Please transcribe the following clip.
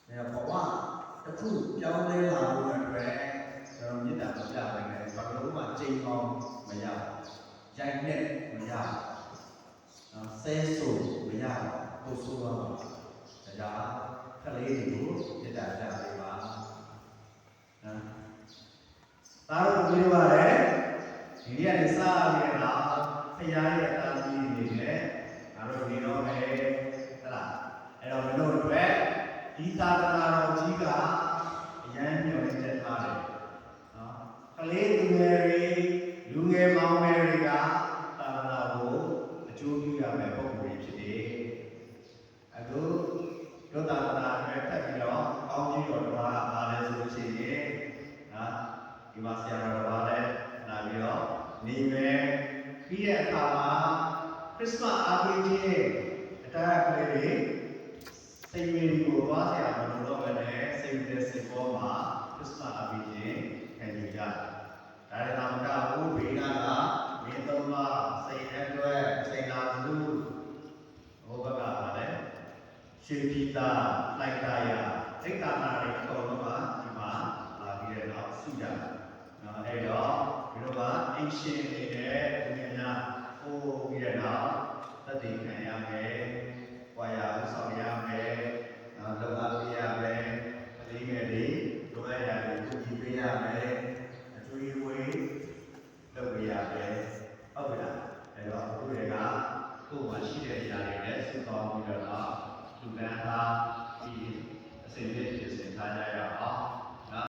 เนี่ยบอกว่าจะพูดเจ้าเล่ห์เราเนี่ยเราไม่ได้ไม่ยากเลยเนี่ยบางรู้ว่าจริงมองไม่ยากใจเนี่ยไม่ยากเซสูไม่ยากตัวสู้ว่าแต่ยาทะเลอยู่จะได้จะอะไรบ้างนะตาเราไม่รู้ว่าเลยทีนี้ในซาเนี่ยเราพยายามจะตามที่นี่เนี่ยเราดีเราไม่ตลาดเราไม่รู้ด้วยဒီသာသနာတော်ကြီးကအရန်ညွှန်ချက်ထားတယ်နော်ကလေးလူငယ်တွေလူငယ်မောင်မယ်တွေကသာသနာကိုအကျိုးပြုရမယ်ပုံစံဖြစ်တယ်အခုတို့သာသနာတွေထပ်ပြီးတော့ကောင်းကြီးတော်တစ်ပါးပါလဲဆိုလို့ရှိရင်နော်ဒီမှာဆရာတော်တစ်ပါးလည်းလာပြီးတော့နေမယ်ပြီးတဲ့အခါမှာခရစ်စမတ်အားပေးခြင်းအတားကလေးတွေစိတ်ဝေဒီကိုသွားဆရာမလို့တော့ပဲနဲ့စိတ်တဲ့စိတ်ပေါ်မှာခရစ်စမတ်အပြီးချင်းခံယူကြတယ်။ဒါလည်းမကဘူးဘေးကမင်းသုံးပါစိတ်အတွက်စိတ်နာစုဟောဘကပါလေရှေပိတာလိုက်တာရစိတ်တာနာတွေအကုန်လုံးကဒီမှာလာပြီးတော့ဆုကြတယ်။နော်အဲ့တော့ဒီလိုကအင်ရှင်နေတဲ့သူငယ်